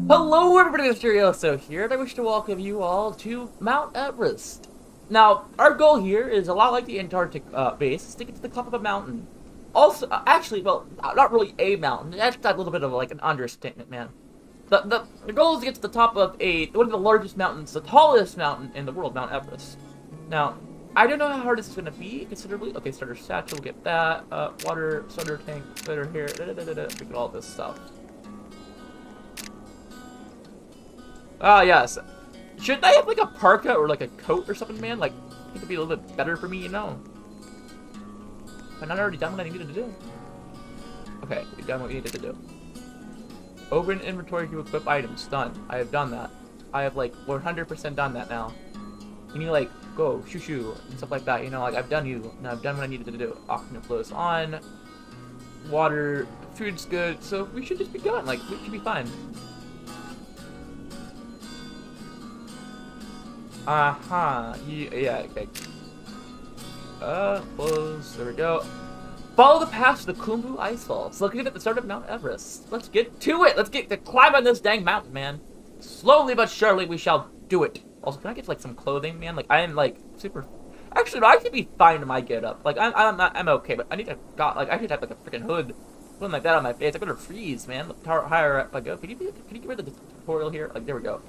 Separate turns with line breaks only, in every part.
Hello everybody, Mysterioso here, and I wish to welcome you all to Mount Everest. Now, our goal here is a lot like the Antarctic base, is to get to the top of a mountain. Also, actually, well, not really a mountain, that's a little bit of like an understatement, man. The goal is to get to the top of one of the largest mountains, the tallest mountain in the world, Mount Everest. Now, I don't know how hard this is going to be, considerably. Okay, starter satchel, get that, water, starter tank, starter here, get all this stuff. Ah, yes. Shouldn't I have, like, a parka or, like, a coat or something, man? Like, I think it'd be a little bit better for me, you know? Have I not already done what I needed to do? Okay, we've done what we needed to do. Open inventory to equip items. Done. I have done that. I have, like, 100% done that now. You need to, like, go, shoo-shoo, and stuff like that, you know? Like, I've done what I needed to do. Oxygen flows on. Water. Food's good. So, we should just be going. Like, we should be fine. Yeah, okay. Close. There we go. Follow the path to the Khumbu Icefalls, located at the start of Mount Everest. Let's get to it! Let's get to climb on this dang mountain, man. Slowly but surely we shall do it. Also, can I get, like, some clothing, man? Like, I am, like, super... Actually, no, I should be fine in my getup. Like, I'm okay, but I need to... I should have, like, a freaking hood. Something like that on my face. I'm gonna freeze, man. The higher up I go. Can you get rid of the tutorial here? Like, there we go.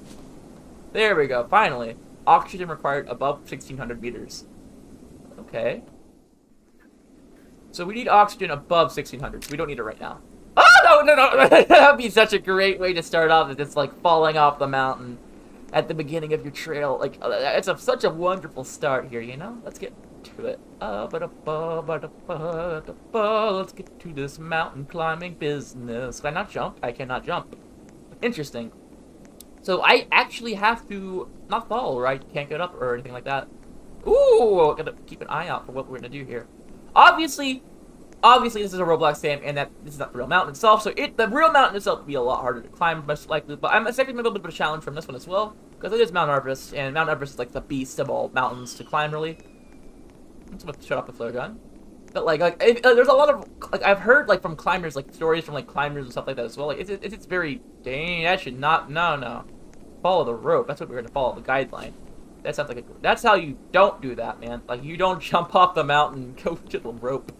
There we go, finally. Oxygen required above 1,600 meters. Okay. So we need oxygen above 1,600. We don't need it right now. Oh, no. That would be such a great way to start off, with just, like, falling off the mountain at the beginning of your trail. Like, it's such a wonderful start here, you know? Let's get to it. Let's get to this mountain climbing business. Can I not jump? I cannot jump. Interesting. So I actually have to not fall, or I can't get up or anything like that. Ooh, gotta keep an eye out for what we're gonna do here. Obviously this is a Roblox game, and that this is not the real mountain itself. So the real mountain itself will be a lot harder to climb, most likely. But I'm expecting a little bit of a challenge from this one as well, because it is Mount Everest, and Mount Everest is like the beast of all mountains to climb, really. I'm supposed to shut off the flare gun. But there's a lot of, like, I've heard, like, from climbers, like, stories from, like, climbers and stuff like that as well. Like, it's very, dang, that should not, no. Follow the rope. That's what we're going to follow, the guideline. That sounds like that's how you don't do that, man. Like, you don't jump off the mountain and go to the rope.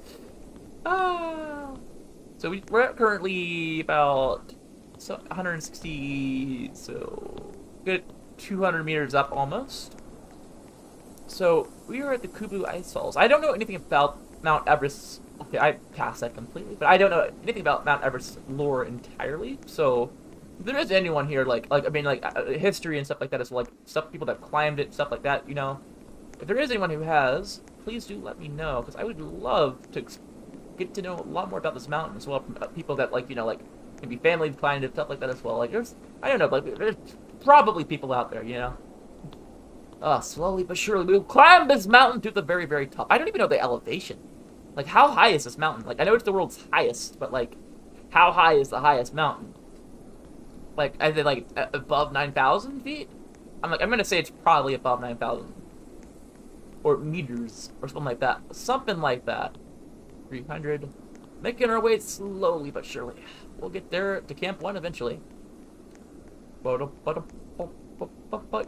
So we're currently about 160, so good 200 meters up almost. So we are at the Khumbu Icefalls. I don't know anything about Mount Everest. Okay, I passed that completely, but I don't know anything about Mount Everest lore entirely. So if there is anyone here, history and stuff like that, as well, like people that climbed it, stuff like that, you know. If there is anyone who has, please do let me know, because I would love to get to know a lot more about this mountain as well, from people that, like, you know, like, maybe family climbed it, stuff like that as well. Like, I don't know, like, there's probably people out there, you know. Slowly but surely, we'll climb this mountain to the very, very top. I don't even know the elevation. Like, how high is this mountain? Like, I know it's the world's highest, but, like, how high is the highest mountain? Like, is it, like, above 9,000 feet? I'm gonna say it's probably above 9,000. Or meters, or something like that. Something like that. 300. Making our way slowly but surely. We'll get there to Camp 1 eventually. You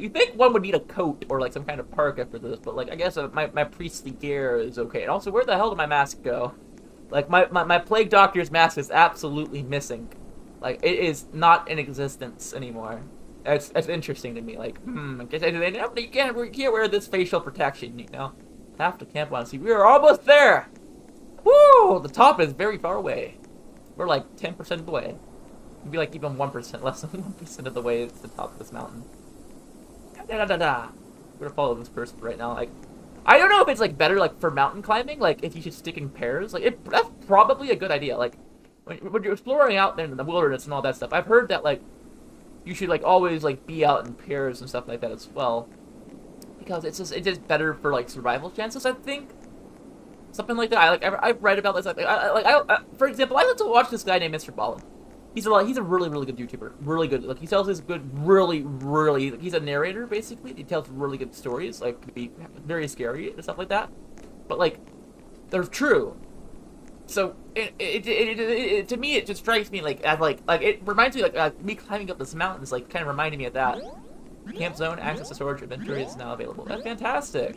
think one would need a coat or, like, some kind of parka for this, but, like, I guess my priestly gear is okay. And also, where the hell did my mask go? Like, my plague doctor's mask is absolutely missing. Like, it is not in existence anymore. It's interesting to me. Like, I guess you can't wear this facial protection, you know? Have to Camp 1. See, we are almost there! Woo! The top is very far away. We're, like, 10% of the way. Maybe, like, even 1%, less than 1% of the way to the top of this mountain. We're gonna follow this person right now. Like, I don't know if it's, like, better, like, for mountain climbing, like, if you should stick in pairs. Like, that's probably a good idea. Like, when you're exploring out there in the wilderness and all that stuff, I've heard that, like, you should, like, always, like, be out in pairs and stuff like that as well. Because it's just better for, like, survival chances, I think. Something like that. I've read about this. For example, I like to watch this guy named Mr. Ballin. He's a really, really good YouTuber. Really good. Like, he tells his good, really, he's a narrator, basically. He tells really good stories, like, could be very scary and stuff like that. But, like, they're true. So to me, it just strikes me like as like it reminds me like me climbing up this mountain is like kind of reminding me of that. Camp zone access to storage inventory is now available. That's fantastic.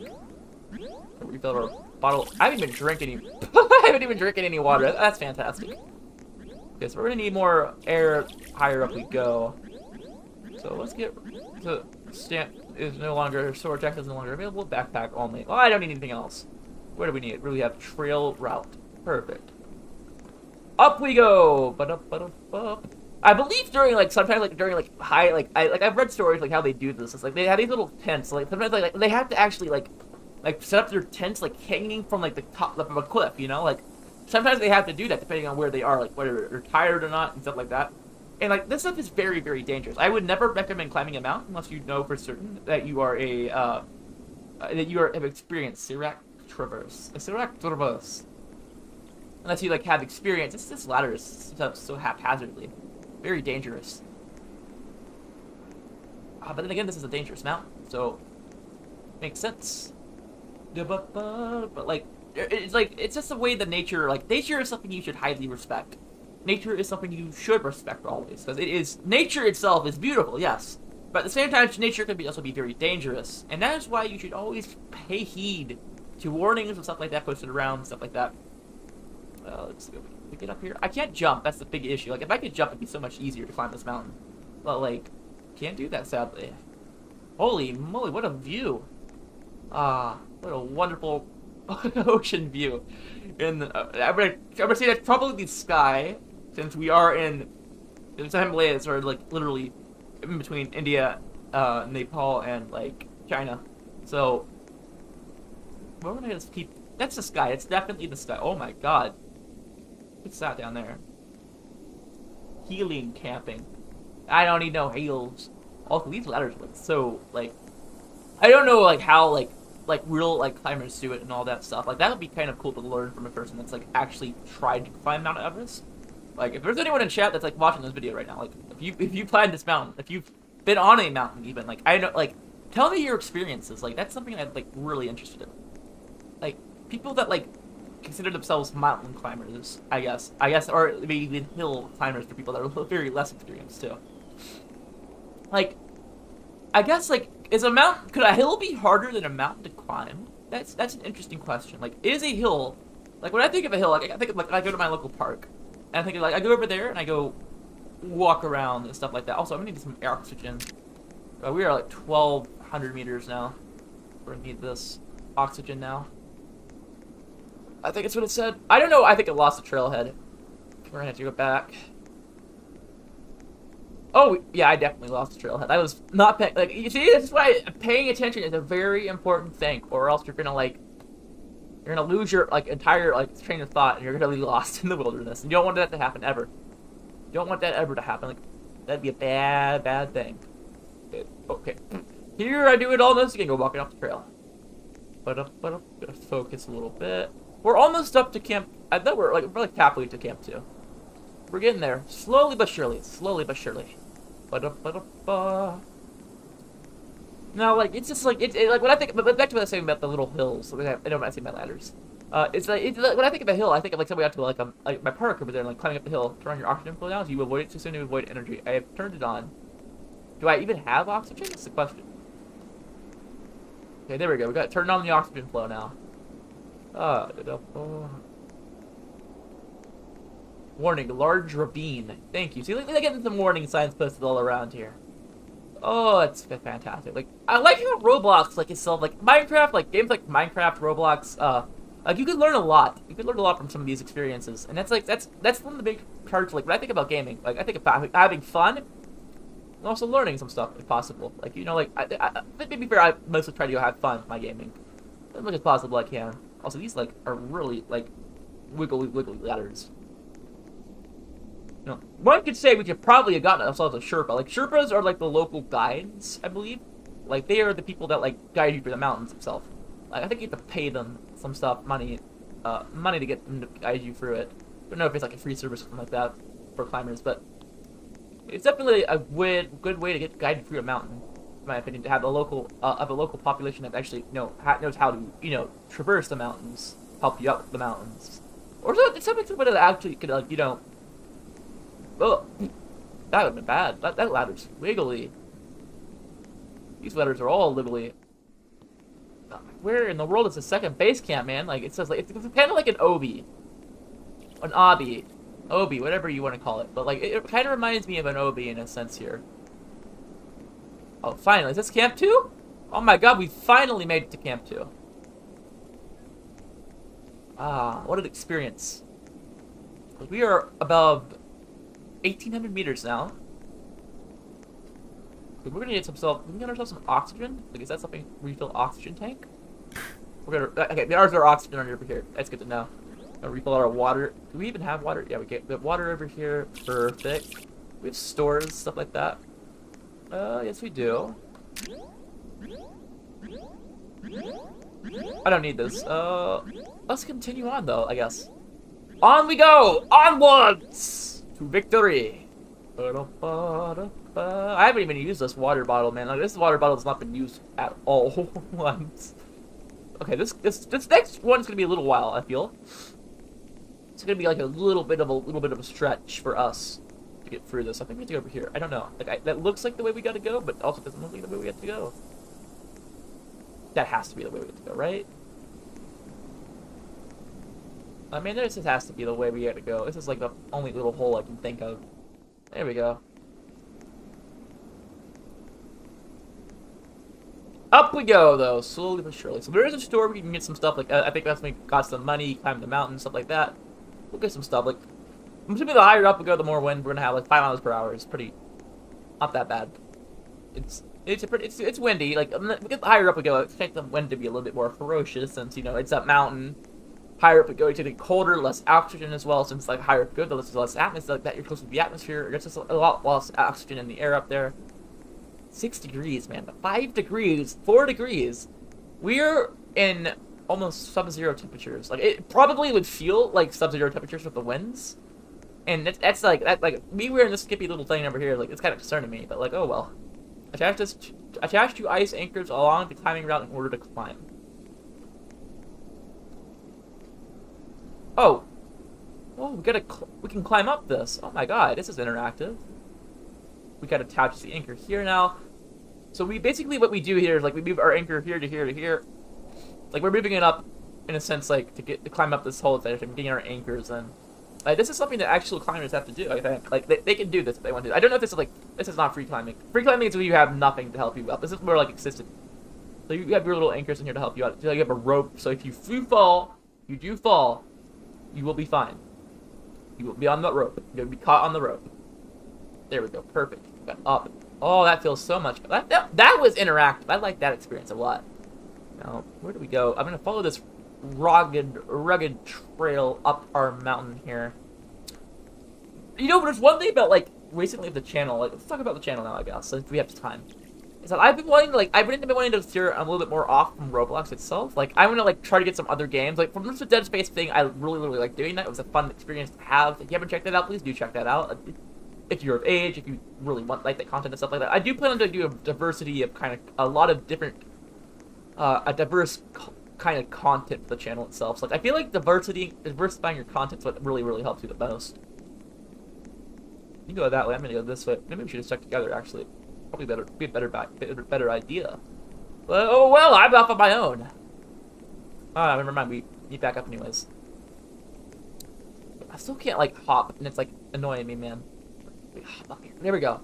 Refill our bottle. I haven't even drinking any. I haven't even drinking any water. That's fantastic. Okay, so we're gonna need more air higher up we go. So let's get to stamp is no longer storage access is no longer available. Backpack only. Oh, I don't need anything else. What do we need? Really have trail route. Perfect. Up we go. Ba-da-ba-da-ba. I believe during like sometimes like during like high I've read stories like how they do this. It's like they have these little tents. Like sometimes like they have to actually like set up their tents like hanging from like the top of a cliff. You know, like sometimes they have to do that depending on where they are, like whether they're tired or not and stuff like that. And like this stuff is very, very dangerous. I would never recommend climbing a mountain unless you know for certain that you are have experienced Sirac Traverse. Unless you like have experience. This ladder is set up so haphazardly. Very dangerous. But then again, this is a dangerous mountain, so makes sense. But like, it's just the way the nature is something you should highly respect. Nature is something you should respect always, because nature itself is beautiful, yes. But at the same time, nature can also be very dangerous, and that is why you should always pay heed to warnings and stuff like that posted around, stuff like that. Let's see if we get up here. I can't jump. That's the big issue. Like, if I could jump, it'd be so much easier to climb this mountain. But, like, can't do that, sadly. Holy moly, what a view. What a wonderful ocean view. And I'm gonna say that's probably the sky, since we are in the Himalayas, are, like, literally in between India, Nepal, and, like, China. So, we're gonna just keep... That's the sky. It's definitely the sky. Oh my god. What's that down there? Healing camping. I don't need no heals. Also, these ladders look so, like... I don't know, like, how, like real, like, climbers do it and all that stuff. Like, that would be kind of cool to learn from a person that's, like, actually tried to climb Mount Everest. Like, if there's anyone in chat that's, like, watching this video right now, like, if you climbed this mountain, if you've been on a mountain even, like, I know, like, tell me your experiences. Like, that's something I'm, like, really interested in. Like, people that, like, consider themselves mountain climbers, I guess, or maybe even hill climbers for people that are very less experienced, too. Like, I guess, like, could a hill be harder than a mountain to climb? That's an interesting question. Like, is a hill, like, when I think of a hill, like, I think of, like, I go to my local park, and I think of, like, I go over there, and I go walk around and stuff like that. Also, I'm gonna need some air oxygen. We are, like, 1,200 meters now. We're gonna need this oxygen now. I think it's what it said. I don't know. I think it lost the trailhead. We're gonna have to go back. Oh, yeah, I definitely lost the trailhead. I was not paying... Like, you see, this is why paying attention is a very important thing, or else you're gonna, like... You're gonna lose your, like, entire, like, train of thought, and you're gonna be lost in the wilderness. And you don't want that to happen, ever. You don't want that ever to happen. Like, that'd be a bad, bad thing. Okay. Here, I do it almost again, go walking off the trail. Gonna focus a little bit. We're almost up to camp... I thought we're like halfway to camp 2. We're getting there. Slowly but surely. Slowly but surely. Now, like, it's just like... like, when I think... But back to what I was saying about the little hills. I know when I say my ladders. It's like... when I think of a hill, I think of, like, somebody out to, like my park over there and, like, climbing up the hill. Turn on your oxygen flow down so you avoid it too soon to avoid energy. I have turned it on. Do I even have oxygen? That's the question. Okay, there we go. We got turned on the oxygen flow now. Warning, large ravine. Thank you. See, they're getting some warning signs posted all around here. Oh, it's fantastic. Like, I like how Roblox, like, itself, like, Minecraft, like, games like Minecraft, Roblox, like, you can learn a lot. You can learn a lot from some of these experiences. And that's, like, that's one of the big parts, like, when I think about gaming, like, I think about having fun, and also learning some stuff, if possible. Like, you know, like, to be fair, I mostly try to have fun with my gaming. As much as possible I can. Also, these, like, are really, like, wiggly ladders. You know, one could say we could probably have gotten ourselves a Sherpa. Like, Sherpas are, like, the local guides, I believe. Like, they are the people that, like, guide you through the mountains itself. Like, I think you have to pay them some stuff, money to get them to guide you through it. I don't know if it's, like, a free service or something like that for climbers, but it's definitely a good way to get guided through a mountain, in my opinion, to have a local population that actually knows how to, you know, traverse the mountains, help you up the mountains. Or something that actually could, like, you know... Oh, that would have been bad. That ladder's wiggly. These ladders are all wiggly. Where in the world is the second base camp, man? Like, it says, like, it's kind of like an Obi. An Obby. Obi, whatever you want to call it. But, like, it kind of reminds me of an Obi in a sense here. Oh, finally. Is this Camp 2? Oh my god, we finally made it to Camp 2. Ah, what an experience. We are above 1,800 meters now. We're gonna get ourselves some oxygen. Like, is that something? Refill oxygen tank? We're gonna. Okay, there's our oxygen over here. That's good to know. Refill our water. Do we even have water? Yeah, we have water over here. Perfect. We have stores, stuff like that. Yes, we do. I don't need this. Let's continue on, though, I guess. On we go! Onwards! To victory! I haven't even used this water bottle, man. Like, this water bottle has not been used at all once. Okay, this next one's gonna be a little while, I feel. It's gonna be like a little bit of a stretch for us to get through this. I think we have to go over here. I don't know. Like, that looks like the way we gotta go, but also doesn't look like the way we have to go. That has to be the way we have to go, right? I mean, this just has to be the way we have to go. This is like the only little hole I can think of. There we go. Up we go, though, slowly but surely. So there is a store where you can get some stuff. Like, I think that's when we got some money, climb the mountain, stuff like that. We'll get some stuff. Like, I'm assuming the higher up we go, the more wind we're gonna have. Like 5 miles per hour is pretty, not that bad. It's windy. Like, the higher up we go, I expect the wind to be a little bit more ferocious since, you know, it's up mountain. Higher up we go, it's getting colder, less oxygen as well. Since like higher up we go, there's less atmosphere. Like that, you're close to the atmosphere. There's just a lot less oxygen in the air up there. 6 degrees, man. 5 degrees, 4 degrees. We're in almost sub-zero temperatures. Like, it probably would feel like sub-zero temperatures with the winds. And that's like, me wearing this skippy little thing over here, like, it's kind of concerning me. But, like, oh well. Attach 2 ice anchors along the climbing route in order to climb. Oh. Oh, we can climb up this. Oh my god, this is interactive. We gotta attach the anchor here now. So we basically, what we do here is like we move our anchor here to here to here. Like we're moving it up in a sense, like to climb up this whole thing, getting our anchors in. Like this is something that actual climbers have to do. I think like they can do this if they want to. I don't know if this is like not free climbing. Free climbing is when you have nothing to help you up. This is more like assisted. So you have your little anchors in here to help you out. So you have a rope. So if you do fall, you will be fine. You will be on the rope. You'll be caught on the rope. There we go. Perfect. Got up. Oh, that feels so much. That was interactive. I like that experience a lot. Now, where do we go? I'm gonna follow this rugged trail up our mountain here. You know, there's one thing about like recently of the channel. Like, let's talk about the channel now, I guess, since we have time. Is that I've been wanting to steer a little bit more off from Roblox itself. Like, I'm gonna like try to get some other games. Like from this Dead Space thing, I really like doing that. It was a fun experience to have. If you haven't checked that out, please do check that out. If you're of age, if you really want like that content and stuff like that. I do plan to do a diversity of kind of a lot of different, a diverse kind of content for the channel itself. So like, I feel like diversifying your content is what really helps you the most. You go that way. I'm gonna go this way. Maybe we should just check together. Actually, probably be a better idea. But oh well, I'm off on my own. Ah, never mind. We need back up anyways. I still can't like hop, and it's like annoying me, man. Hop up here. There we go.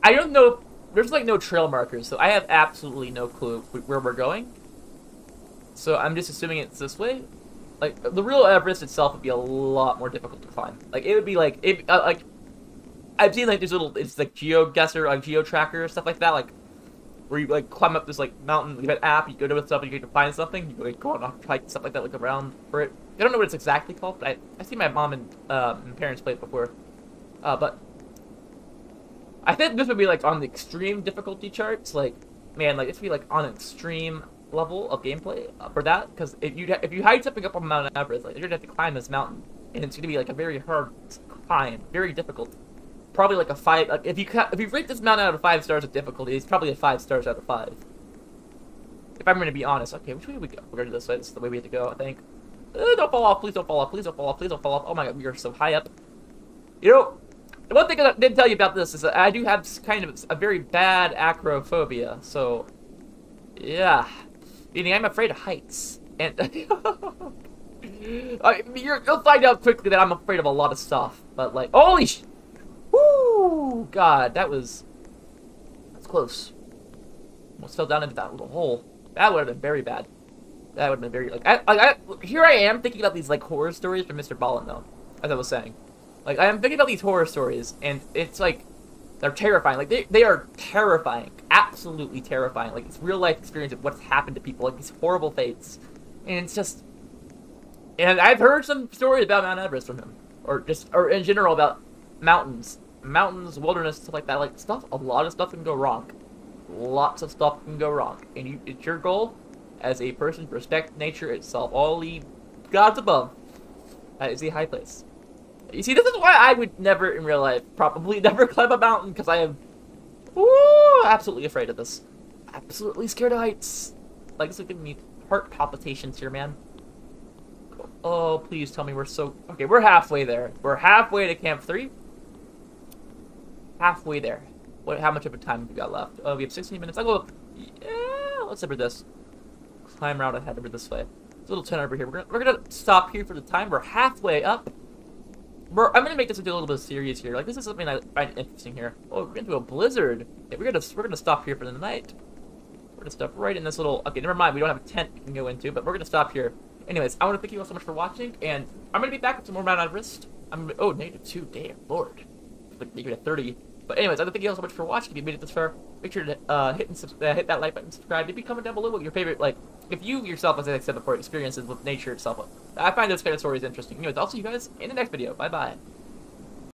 I don't know. There's like no trail markers, so I have absolutely no clue where we're going. So I'm just assuming it's this way. Like the real Everest itself would be a lot more difficult to climb. Like it would be like like I've seen like these little like GeoGuessr, like GeoTracker stuff like that, like where you like climb up this like mountain. You have an app, you go to stuff, and you get to find something. You like go on a hike, stuff like that, like around for it. I don't know what it's exactly called, but I see my mom and parents play it before. But I think this would be like on the extreme difficulty charts. Like, man, like this would be like on an extreme level of gameplay for that. Because if you hide something up on Mount Everest, like you're gonna have to climb this mountain, and it's gonna be like a very hard climb, very difficult. Probably like a 5. Like if you rate this mountain out of 5 stars of difficulty, it's probably a 5 stars out of 5. If I'm gonna be honest. Okay, which way do we go? We're gonna this way. This is the way we have to go, I think. Don't fall off. Please don't fall off. Please don't fall off. Please don't fall off. Oh my god, we are so high up. You know, the one thing I didn't tell you about this is that I do have kind of a very bad acrophobia. So, yeah. Meaning I'm afraid of heights. And you'll find out quickly that I'm afraid of a lot of stuff. But like, holy sh... Woo! God, that's close. Almost fell down into that little hole. That would have been very bad. That would have been very, like, here I am thinking about these, like, horror stories from Mr. Ballin, though, as I was saying. Like, I am thinking about these horror stories, and it's, like, they're terrifying. Like, they are terrifying. Absolutely terrifying. Like, it's real-life experience of what's happened to people, like, these horrible fates. And it's just... And I've heard some stories about Mount Everest from him. Or in general about mountains. Mountains, wilderness, stuff like that. Like, a lot of stuff can go wrong. Lots of stuff can go wrong. And it's your goal... as a person to respect nature itself, all the gods above. That is a high place. You see, this is why I would never in real life probably never climb a mountain, because I am absolutely afraid of this. Absolutely scared of heights. Like, this is giving me heart palpitations here, man. Oh, please tell me we're so... Okay, we're halfway there. We're halfway to Camp 3. Halfway there. How much of a time have we got left? Oh, we have 16 minutes. I'll go... Yeah, let's over this. Climb route ahead over this way. It's a little turn over here. We're gonna stop here for the time. We're halfway up. I'm gonna make this into a little bit serious here. Like, this is something I find interesting here. Oh, we're into a blizzard. Yeah, we're gonna stop here for the night. We're gonna stop right in this little... Okay, never mind. We don't have a tent we can go into, but we're gonna stop here. Anyways, I want to thank you all so much for watching, and I'm gonna be back with some more Mount Everest. Oh, -2. Damn, Lord. Like -30. But anyways, I want to thank you all so much for watching. If you made it this far, make sure to hit that like button, subscribe. Maybe comment down below what your favorite, like, if you yourself, as I said before, experiences with nature itself. I find those kind of stories interesting. Anyways, I'll see you guys in the next video. Bye-bye.